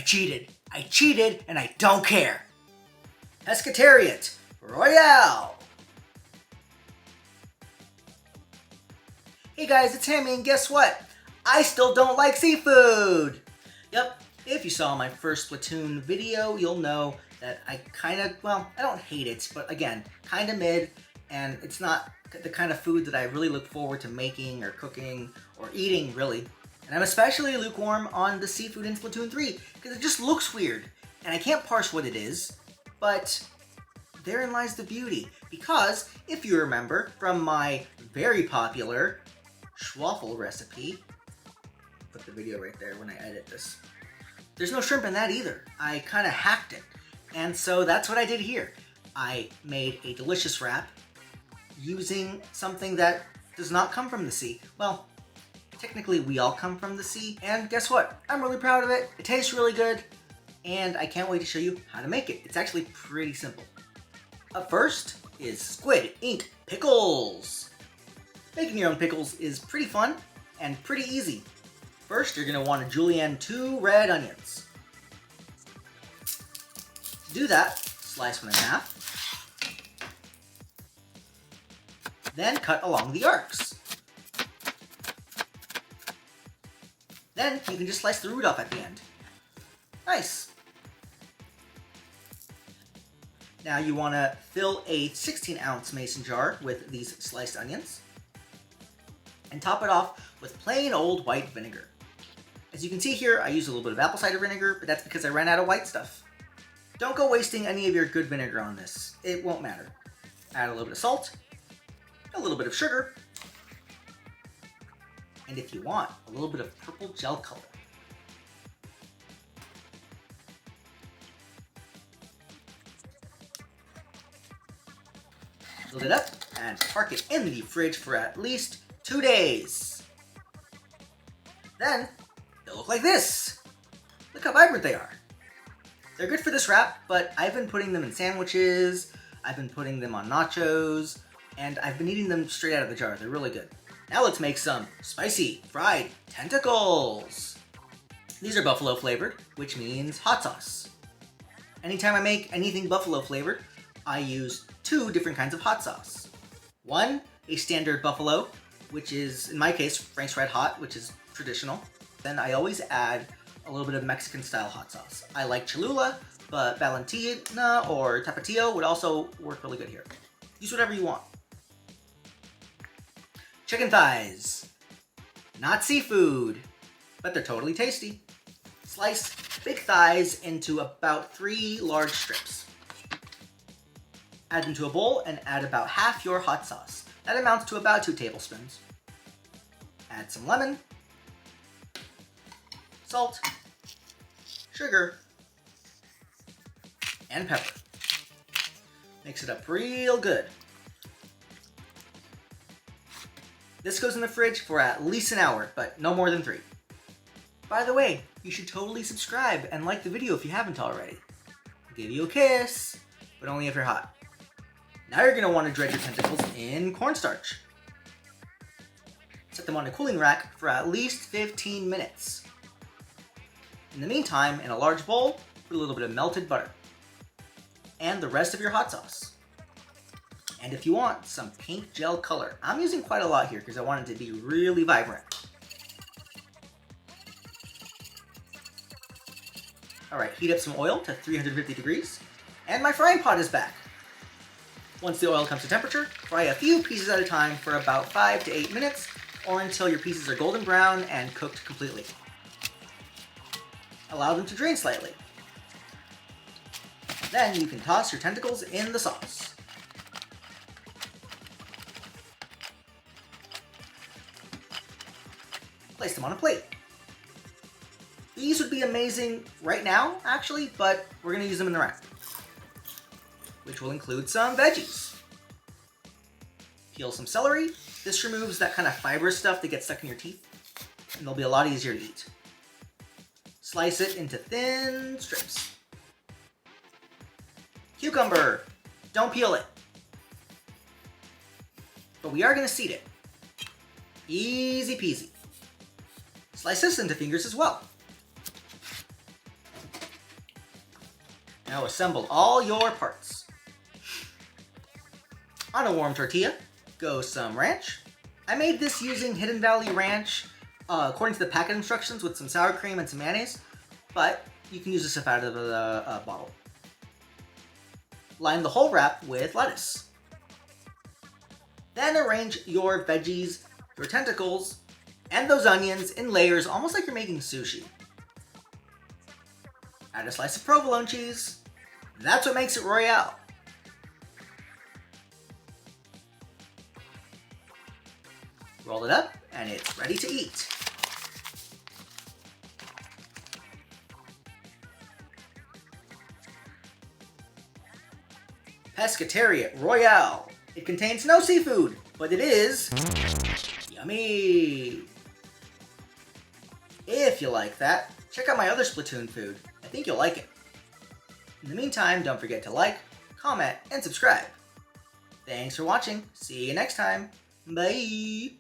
cheated. I cheated and I don't care. Pescatariat Royale. Hey guys, it's Hammy, and guess what? I still don't like seafood! Yep, if you saw my first Splatoon video, you'll know that I I don't hate it, but again, kinda mid, and it's not the kind of food that I really look forward to making or cooking or eating, really. And I'm especially lukewarm on the seafood in Splatoon 3, because it just looks weird, and I can't parse what it is, but therein lies the beauty. Because, if you remember from my very popular schwaffle recipe, put the video right there when I edit this, there's no shrimp in that either. I kind of hacked it. And so that's what I did here. I made a delicious wrap using something that does not come from the sea. Well, technically we all come from the sea, and guess what? I'm really proud of it. It tastes really good, and I can't wait to show you how to make it. It's actually pretty simple. Up first is Squid Ink Pickles. Making your own pickles is pretty fun and pretty easy. First, you're going to want to julienne 2 red onions. To do that, slice one in half. Then cut along the arcs. Then you can just slice the root off at the end. Nice! Now you want to fill a 16-ounce mason jar with these sliced onions and top it off with plain old white vinegar. As you can see here, I use a little bit of apple cider vinegar, but that's because I ran out of white stuff. Don't go wasting any of your good vinegar on this. It won't matter. Add a little bit of salt, a little bit of sugar, and if you want, a little bit of purple gel color. Build it up and park it in the fridge for at least 2 days. Then, they'll look like this. Look how vibrant they are. They're good for this wrap, but I've been putting them in sandwiches, I've been putting them on nachos, and I've been eating them straight out of the jar. They're really good. Now let's make some spicy fried tentacles. These are buffalo flavored, which means hot sauce. Anytime I make anything buffalo flavored, I use 2 different kinds of hot sauce. One, a standard buffalo, which is, in my case, Frank's Red Hot, which is traditional. Then I always add a little bit of Mexican style hot sauce. I like Cholula, but Valentina or Tapatio would also work really good here. Use whatever you want. Chicken thighs. Not seafood, but they're totally tasty. Slice big thighs into about 3 large strips. Add them to a bowl and add about half your hot sauce. That amounts to about 2 tablespoons. Add some lemon, salt, sugar, and pepper. Mix it up real good. This goes in the fridge for at least an hour, but no more than 3. By the way, you should totally subscribe and like the video if you haven't already. I'll give you a kiss, but only if you're hot. Now you're going to want to dredge your tentacles in cornstarch. Set them on a cooling rack for at least 15 minutes. In the meantime, in a large bowl, put a little bit of melted butter and the rest of your hot sauce. And if you want some pink gel color, I'm using quite a lot here because I want it to be really vibrant. Alright, heat up some oil to 350 degrees, and my frying pot is back. Once the oil comes to temperature, fry a few pieces at a time for about 5 to 8 minutes, or until your pieces are golden brown and cooked completely. Allow them to drain slightly. Then you can toss your tentacles in the sauce. Place them on a plate. These would be amazing right now, actually, but we're going to use them in the wrap, which will include some veggies. Peel some celery. This removes that kind of fibrous stuff that gets stuck in your teeth, and they'll be a lot easier to eat. Slice it into thin strips. Cucumber. Don't peel it. But we are going to seed it. Easy peasy. Slice this into fingers as well. Now assemble all your parts. On a warm tortilla, go some ranch. I made this using Hidden Valley Ranch according to the packet instructions with some sour cream and some mayonnaise, but you can use this stuff out of the bottle. Line the whole wrap with lettuce. Then arrange your veggies, your tentacles, and those onions in layers almost like you're making sushi. Add a slice of provolone cheese. That's what makes it Royale. Roll it up, and it's ready to eat. Pescatariat Royale. It contains no seafood, but it is yummy. If you like that, check out my other Splatoon food. I think you'll like it. In the meantime, don't forget to like, comment, and subscribe. Thanks for watching. See you next time. Bye.